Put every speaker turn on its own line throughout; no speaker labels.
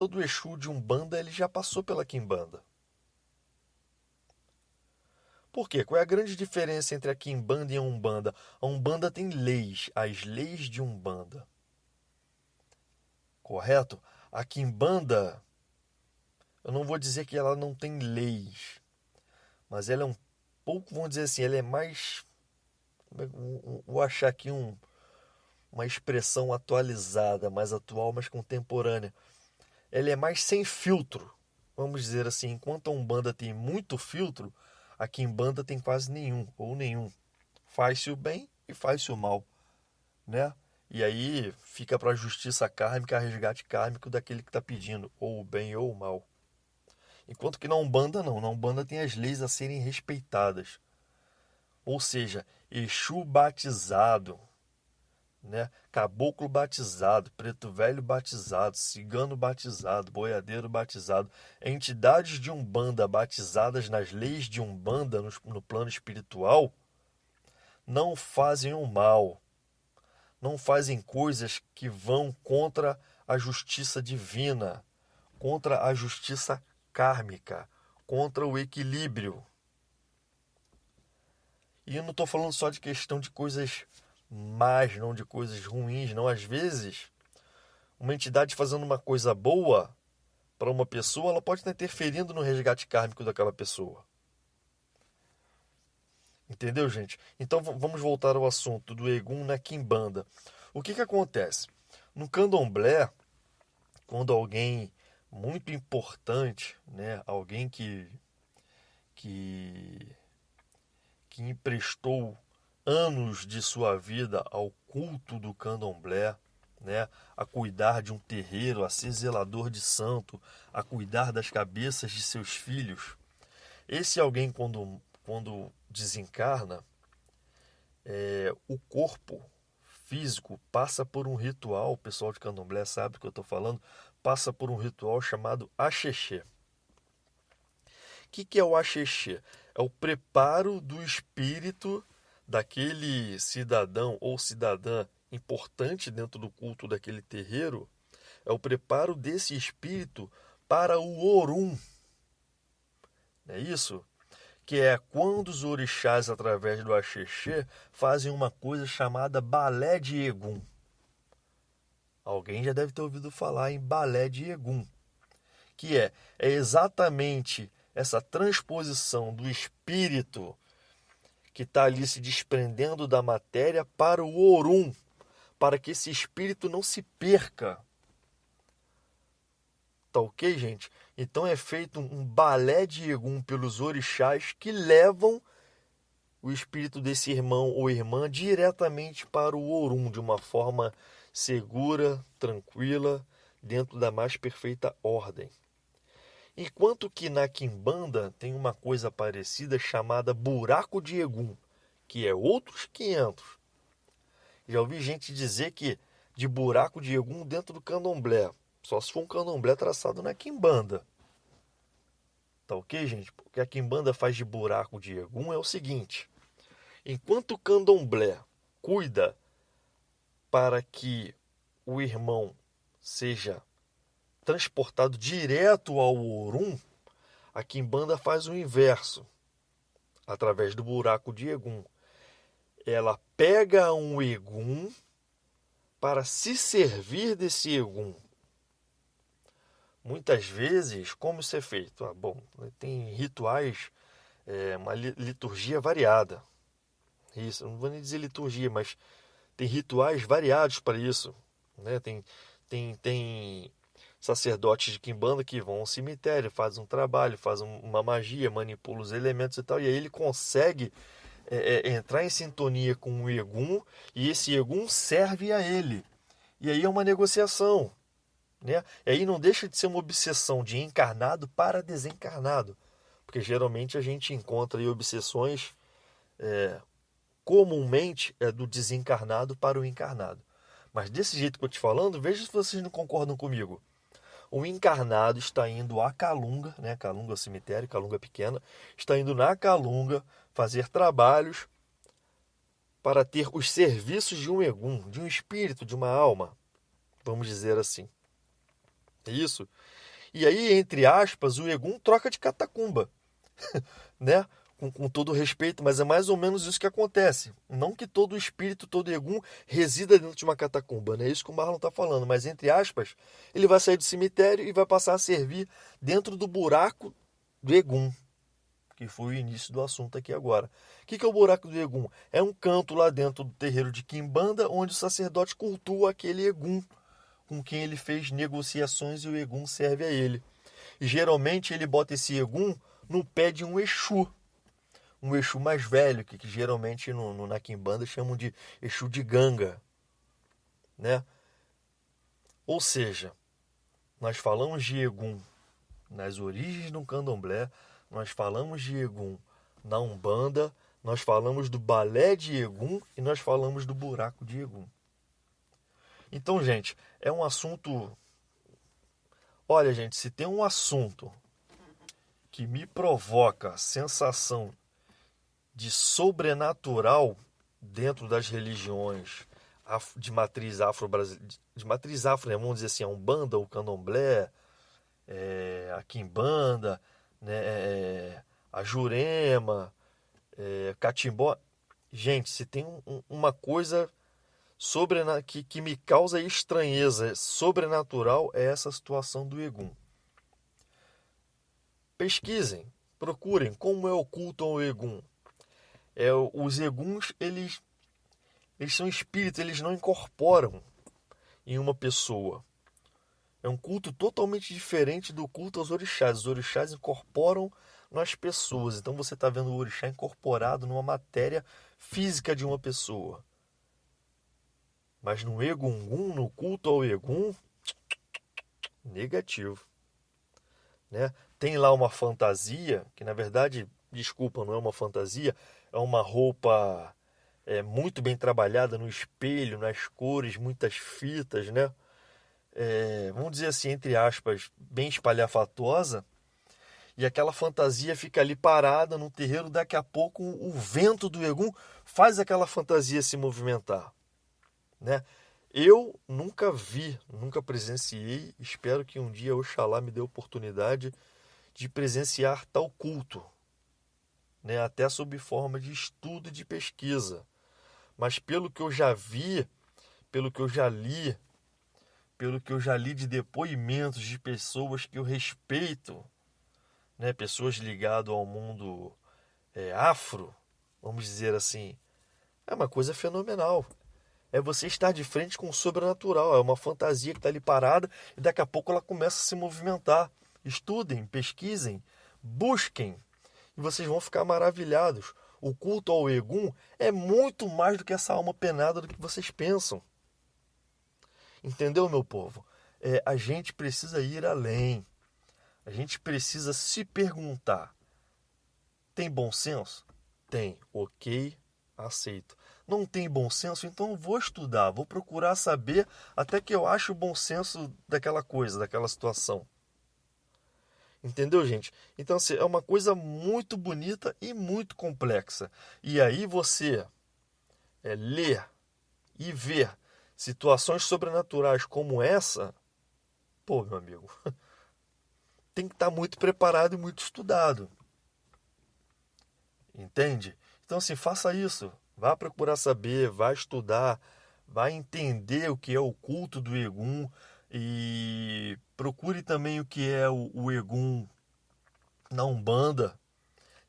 todo Exu de Umbanda ele já passou pela Quimbanda. Por quê? Qual é a grande diferença entre a Quimbanda e a Umbanda? A Umbanda tem leis, as leis de Umbanda. Correto? A Quimbanda, eu não vou dizer que ela não tem leis, mas ela é um pouco, vamos dizer assim, ela é mais. Vou achar aqui uma expressão atualizada, mais atual, mais contemporânea. Ela é mais sem filtro, vamos dizer assim. Enquanto a Umbanda tem muito filtro, a Quimbanda tem quase nenhum, ou nenhum. Faz-se o bem e faz-se o mal, né? E aí fica para a justiça kármica, resgate kármico daquele que está pedindo, ou o bem ou o mal. Enquanto que na Umbanda não, na Umbanda tem as leis a serem respeitadas. Ou seja, Exu batizado, né? Caboclo batizado, preto velho batizado, cigano batizado, boiadeiro batizado, entidades de Umbanda batizadas nas leis de Umbanda no plano espiritual, não fazem o mal, não fazem coisas que vão contra a justiça divina, contra a justiça kármica, contra o equilíbrio. E eu não estou falando só de questão de coisas más, não de coisas ruins, não. Às vezes, uma entidade fazendo uma coisa boa para uma pessoa, ela pode estar interferindo no resgate kármico daquela pessoa. Entendeu, gente? Então vamos voltar ao assunto do Egum na Quimbanda. O que acontece? No Candomblé, quando alguém muito importante, né, alguém que, que emprestou anos de sua vida ao culto do Candomblé, né, a cuidar de um terreiro, a ser zelador de santo, a cuidar das cabeças de seus filhos. Esse alguém, quando desencarna, o corpo físico passa por um ritual, o pessoal de Candomblé sabe do que eu estou falando, passa por um ritual chamado axexé. O que é o axexé? É o preparo do espírito daquele cidadão ou cidadã importante dentro do culto daquele terreiro, é o preparo desse espírito para o Orum. Não é isso? Que é quando os orixás, através do axexé, fazem uma coisa chamada balé de Egum. Alguém já deve ter ouvido falar em balé de Egum, que é exatamente essa transposição do espírito que está ali se desprendendo da matéria para o Orum, para que esse espírito não se perca. Tá ok, gente? Então é feito um balé de Egum pelos orixás que levam o espírito desse irmão ou irmã diretamente para o Orum, de uma forma segura, tranquila, dentro da mais perfeita ordem. Enquanto que na Quimbanda tem uma coisa parecida chamada buraco de Egum, que é outros 500. Já ouvi gente dizer que de buraco de Egum dentro do candomblé, só se for um candomblé traçado na Quimbanda. Tá ok, gente? O que a Quimbanda faz de buraco de Egum é o seguinte: enquanto o candomblé cuida para que o irmão seja transportado direto ao Orum, a Quimbanda faz o inverso, através do buraco de Egum. Ela pega um Egum para se servir desse Egum. Muitas vezes, como isso é feito? Bom, tem rituais, uma liturgia variada. Isso, não vou nem dizer liturgia, mas tem rituais variados para isso. Né? Tem sacerdotes de Quimbanda que vão ao cemitério, fazem um trabalho, fazem uma magia, manipulam os elementos e tal, e aí ele consegue entrar em sintonia com o Egum, e esse Egum serve a ele. E aí é uma negociação. Né? E aí não deixa de ser uma obsessão de encarnado para desencarnado. Porque geralmente a gente encontra aí obsessões comumente do desencarnado para o encarnado. Mas desse jeito que eu estou te falando, veja se vocês não concordam comigo. O encarnado está indo à Calunga, né? Calunga é o cemitério, Calunga pequena, está indo na Calunga fazer trabalhos para ter os serviços de um egum, de um espírito, de uma alma, vamos dizer assim. É isso? E aí, entre aspas, o Egum troca de catacumba, né? Com todo respeito, mas é mais ou menos isso que acontece. Não que todo espírito, todo Egum resida dentro de uma catacumba, não é isso que o Marlon está falando, mas entre aspas, ele vai sair do cemitério e vai passar a servir dentro do buraco do Egum, que foi o início do assunto aqui agora. O que é o buraco do Egum? É um canto lá dentro do terreiro de Quimbanda, onde o sacerdote cultua aquele Egum, com quem ele fez negociações e o Egum serve a ele. E geralmente ele bota esse Egum no pé de um Exu mais velho, que geralmente na Quimbanda chamam de Exu de Ganga, né? Ou seja, nós falamos de Egum nas origens do Candomblé, nós falamos de Egum na Umbanda, nós falamos do balé de Egum e nós falamos do buraco de Egum. Então, gente, é um assunto... Olha, gente, se tem um assunto que me provoca sensação de sobrenatural dentro das religiões de matriz afro-brasileira, de matriz afro, né? Vamos dizer assim, a Umbanda, o Candomblé, a Quimbanda, né? A Jurema, Catimbó. Gente, se tem uma coisa que me causa estranheza sobrenatural, é essa situação do Egum. Pesquisem, procurem como é o culto ao Egum. Os Eguns, eles são espíritos, eles não incorporam em uma pessoa. É um culto totalmente diferente do culto aos orixás. Os orixás incorporam nas pessoas. Então você está vendo o orixá incorporado numa matéria física de uma pessoa. Mas no Egungun, no culto ao Egum, negativo. Né? Tem lá uma fantasia, que na verdade, desculpa, não é uma fantasia, é uma roupa muito bem trabalhada no espelho, nas cores, muitas fitas, né? Vamos dizer assim, entre aspas, bem espalhafatosa, e aquela fantasia fica ali parada no terreiro, daqui a pouco o vento do Egum faz aquela fantasia se movimentar, né? Eu nunca vi, nunca presenciei, espero que um dia Oxalá me dê a oportunidade de presenciar tal culto, né? Até sob forma de estudo e de pesquisa. Mas pelo que eu já vi, pelo que eu já li, pelo que eu já li de depoimentos de pessoas que eu respeito, né? Pessoas ligadas ao mundo afro, vamos dizer assim, é uma coisa fenomenal. É você estar de frente com o sobrenatural. É uma fantasia que está ali parada e daqui a pouco ela começa a se movimentar. Estudem, pesquisem, busquem e vocês vão ficar maravilhados. O culto ao Egum é muito mais do que essa alma penada do que vocês pensam. Entendeu, meu povo? A gente precisa ir além. A gente precisa se perguntar: tem bom senso? Tem. Ok, aceito. Não tem bom senso? Então eu vou estudar, vou procurar saber até que eu ache o bom senso daquela coisa, daquela situação. Entendeu, gente? Então, assim, é uma coisa muito bonita e muito complexa. E aí você ler e ver situações sobrenaturais como essa, pô, meu amigo, tem que estar muito preparado e muito estudado. Entende? Então, assim, faça isso. Vá procurar saber, vá estudar, vá entender o que é o culto do Egum e procure também o que é o Egum na Umbanda,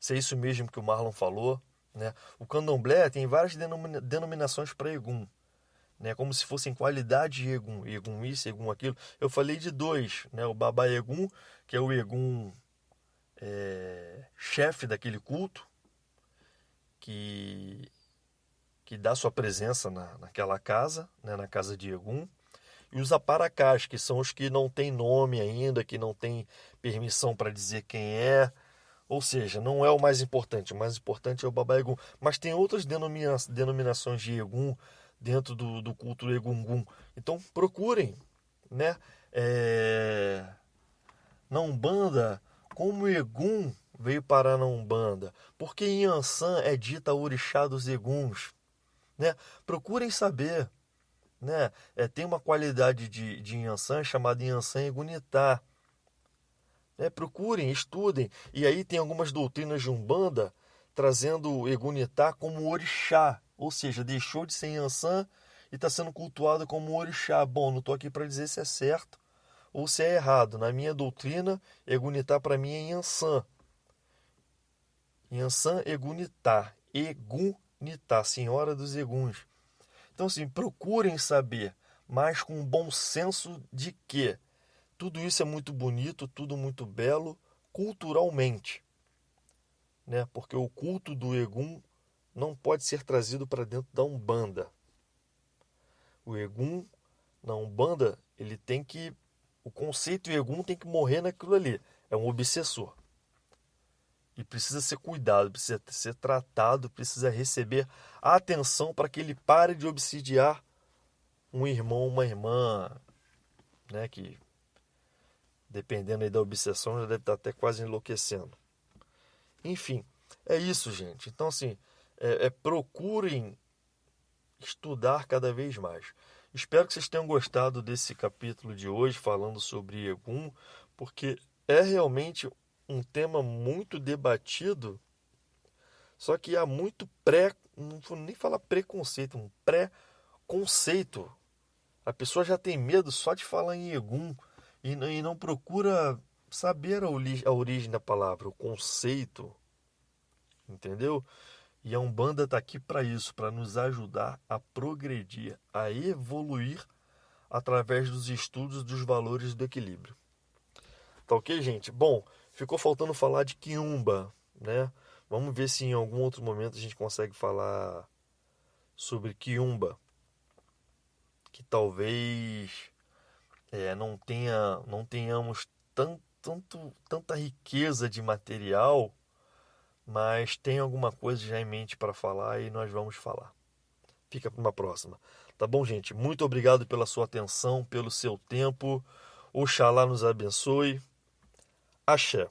se é isso mesmo que o Marlon falou, né? O Candomblé tem várias denominações para Egum, né? Como se fossem qualidade de Egum, Egum isso, Egum aquilo. Eu falei de dois, né? O Baba Egum, que é o Egum chefe daquele culto, que dá sua presença naquela casa, né? Na casa de Egum. E os aparacás, que são os que não têm nome ainda, que não têm permissão para dizer quem é. Ou seja, não é o mais importante é o Baba Egum. Mas tem outras denominações de Egum dentro do culto Egungun. Então procurem, né? Na Umbanda, como Egum veio parar na Umbanda? Porque em Yansan é dita orixá dos Eguns, né? Procurem saber, né? Tem uma qualidade de Yansan chamada Yansan Egunitá. Procurem, estudem. E aí tem algumas doutrinas de Umbanda trazendo o Egunitá como orixá. Ou seja, deixou de ser Yansan e está sendo cultuado como orixá. Bom, não estou aqui para dizer se é certo ou se é errado. Na minha doutrina, Egunitá para mim é Yansan. Yansan Egunitá. Egunitá, Senhora dos Eguns. Então, assim, procurem saber, mas com bom senso de que tudo isso é muito bonito, tudo muito belo, culturalmente, né? Porque o culto do Egum não pode ser trazido para dentro da Umbanda. O Egum, na Umbanda, o conceito Egum tem que morrer naquilo ali. É um obsessor. E precisa ser cuidado, precisa ser tratado, precisa receber atenção para que ele pare de obsidiar um irmão, uma irmã, né, que dependendo aí da obsessão já deve estar até quase enlouquecendo. Enfim, é isso, gente. Então, assim, procurem estudar cada vez mais. Espero que vocês tenham gostado desse capítulo de hoje falando sobre Egum, porque é realmente um tema muito debatido, só que há muito não vou nem falar preconceito, um pré-conceito. A pessoa já tem medo só de falar em Egum e não procura saber a origem da palavra, o conceito, entendeu? E a Umbanda está aqui para isso, para nos ajudar a progredir, a evoluir através dos estudos dos valores do equilíbrio. Tá ok, gente? Bom, ficou faltando falar de Quiumba, né? Vamos ver se em algum outro momento a gente consegue falar sobre Quiumba, que talvez não tenhamos tanta riqueza de material, mas tem alguma coisa já em mente para falar e nós vamos falar. Fica para uma próxima. Tá bom, gente? Muito obrigado pela sua atenção, pelo seu tempo. Oxalá nos abençoe. Axé.